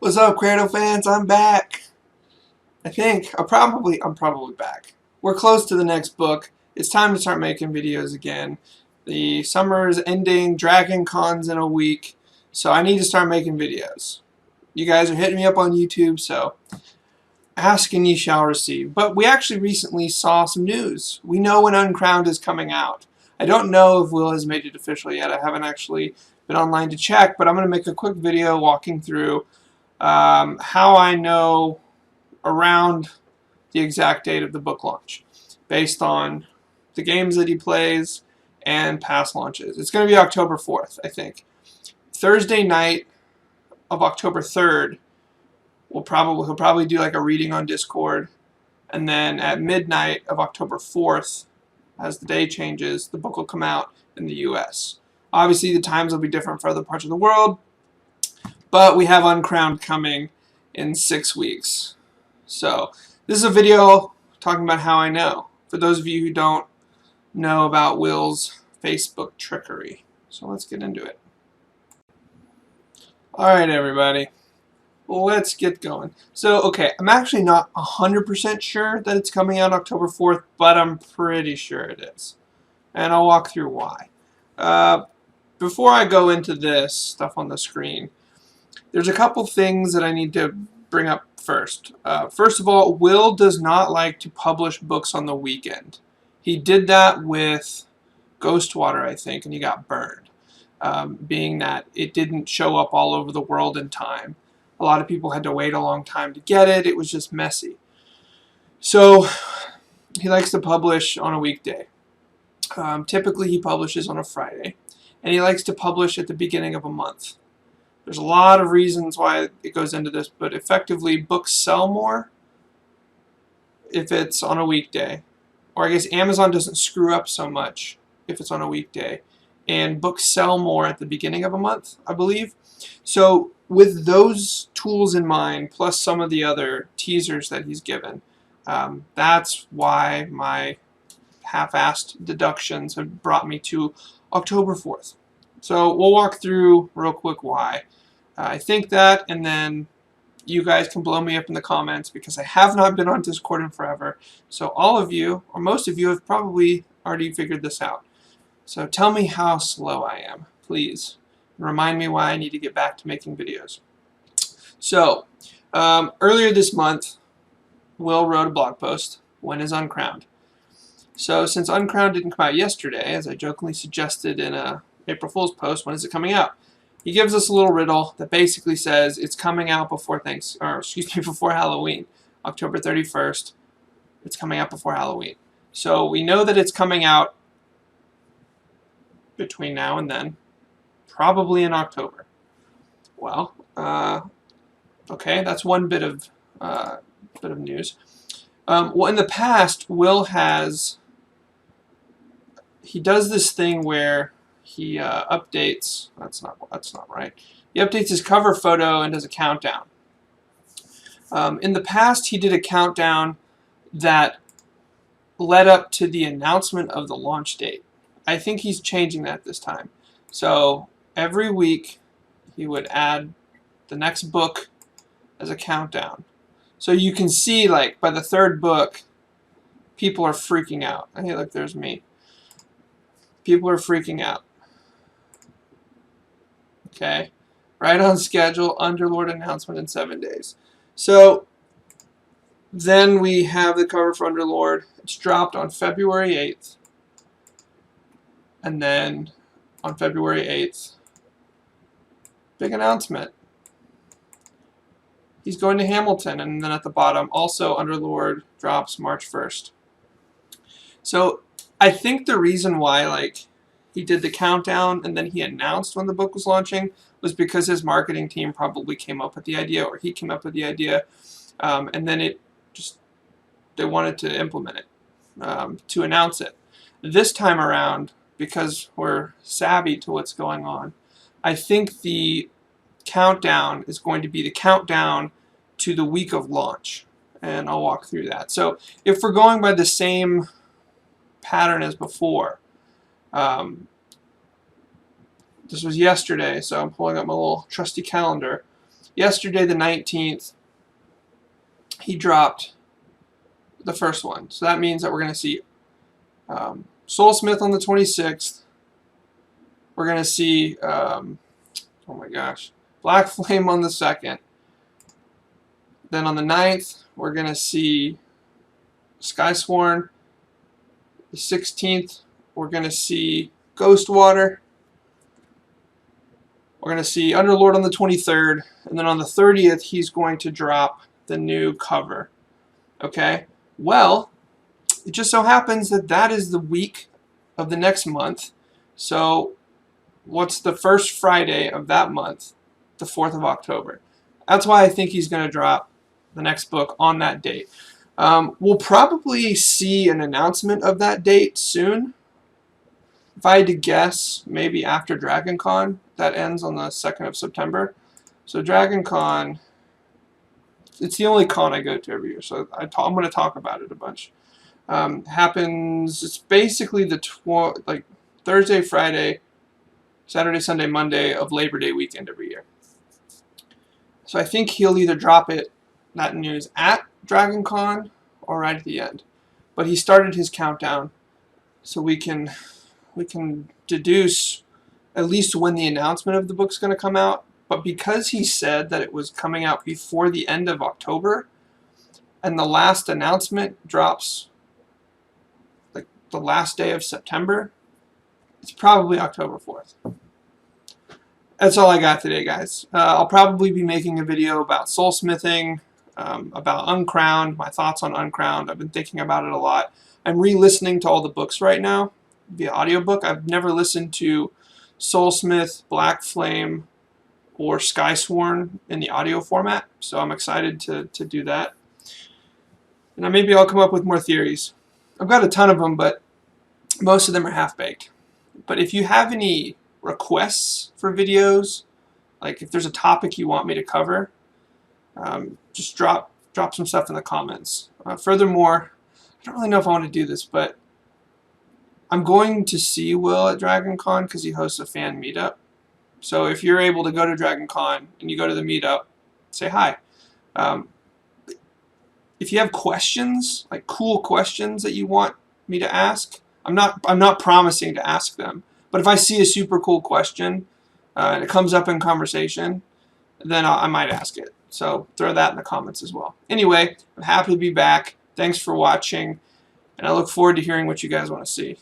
What's up, Cradle fans? I'm back. I'm probably back. We're close to the next book. It's time to start making videos again. The summer is ending, Dragon Con's in a week, so I need to start making videos. You guys are hitting me up on YouTube, so ask and ye shall receive. But we actually recently saw some news. We know when Uncrowned is coming out. I don't know if Will has made it official yet. I haven't actually been online to check, but I'm going to make a quick video walking through how I know around the exact date of the book launch based on the games that he plays and past launches. It's going to be October 4th, I think. Thursday night of October 3rd, he'll probably do like a reading on Discord, and then at midnight of October 4th, as the day changes, the book will come out in the US. Obviously, the times will be different for other parts of the world, but we have Uncrowned coming in 6 weeks. So this is a video talking about how I know, for those of you who don't know about Will's Facebook trickery. So let's get into it. Alright, everybody. Let's get going. So, okay, I'm actually not 100% sure that it's coming out October 4th, but I'm pretty sure it is. And I'll walk through why. Before I go into this stuff on the screen, there's a couple things that I need to bring up first. First of all, Will does not like to publish books on the weekend. He did that with Ghostwater, I think, and he got burned, being that it didn't show up all over the world in time. A lot of people had to wait a long time to get it. It was just messy. So he likes to publish on a weekday. Typically he publishes on a Friday, and he likes to publish at the beginning of a month. There's a lot of reasons why it goes into this, but effectively books sell more if it's on a weekday. Or I guess Amazon doesn't screw up so much if it's on a weekday. And books sell more at the beginning of a month, I believe. So with those tools in mind, plus some of the other teasers that he's given, that's why my half-assed deductions have brought me to October 4th. So we'll walk through real quick why I think that, and then you guys can blow me up in the comments because I have not been on Discord in forever. So all of you, or most of you, have probably already figured this out. So tell me how slow I am, please. Remind me why I need to get back to making videos. So earlier this month, Will wrote a blog post, When is Uncrowned? So since Uncrowned didn't come out yesterday, as I jokingly suggested in a April Fool's post, when is it coming out? He gives us a little riddle that basically says it's coming out before before Halloween, October 31st. It's coming out before Halloween. So we know that it's coming out between now and then, probably in October. Well, okay, that's one bit of news. Well, in the past, Will he does this thing where he updates. That's not right. He updates his cover photo and does a countdown. In the past, he did a countdown that led up to the announcement of the launch date. I think he's changing that this time. So every week, he would add the next book as a countdown. So you can see, like, by the third book, people are freaking out. Hey, look, there's me. People are freaking out. Okay, right on schedule, Underlord announcement in 7 days. So then we have the cover for Underlord. It's dropped on February 8th. And then on February 8th, big announcement. He's going to Hamilton, and then at the bottom, also Underlord drops March 1st. So I think the reason why, like, he did the countdown and then he announced when the book was launching was because his marketing team probably came up with the idea, or he came up with the idea, and then they wanted to implement it, to announce it. This time around, because we're savvy to what's going on, I think the countdown is going to be the countdown to the week of launch, and I'll walk through that. So if we're going by the same pattern as before, this was yesterday, so I'm pulling up my little trusty calendar. yesterday, the 19th, he dropped the first one. So that means that we're going to see Soulsmith on the 26th. We're going to see, oh my gosh, Black Flame on the 2nd. Then on the 9th, we're going to see Skysworn. The 16th, we're going to see Ghostwater. We're going to see Underlord on the 23rd. And then on the 30th, he's going to drop the new cover. Okay? Well, it just so happens that that is the week of the next month. So what's the first Friday of that month? The 4th of October. That's why I think he's going to drop the next book on that date. We'll probably see an announcement of that date soon. If I had to guess, maybe after Dragon Con. That ends on the 2nd of September. So Dragon Con, it's the only con I go to every year, so I'm going to talk about it a bunch. Happens, it's basically the like Thursday, Friday, Saturday, Sunday, Monday of Labor Day weekend every year. So I think he'll either drop that news at Dragon Con or right at the end. But he started his countdown, so we can deduce at least when the announcement of the book's going to come out. But because he said that it was coming out before the end of October, and the last announcement drops like the last day of September, it's probably October 4th. That's all I got today, guys. I'll probably be making a video about soulsmithing, about Uncrowned, my thoughts on Uncrowned. I've been thinking about it a lot. I'm re-listening to all the books right now via audiobook. I've never listened to Soulsmith, Black Flame, or Skysworn in the audio format, so I'm excited to do that. And maybe I'll come up with more theories. I've got a ton of them, but most of them are half-baked. But if you have any requests for videos, like if there's a topic you want me to cover, just drop some stuff in the comments. Furthermore, I don't really know if I want to do this, but I'm going to see Will at Dragon Con because he hosts a fan meetup. So if you're able to go to Dragon Con and you go to the meetup, say hi. If you have questions, like cool questions that you want me to ask, I'm not promising to ask them. But if I see a super cool question and it comes up in conversation, then I might ask it. So throw that in the comments as well. Anyway, I'm happy to be back. Thanks for watching, and I look forward to hearing what you guys want to see.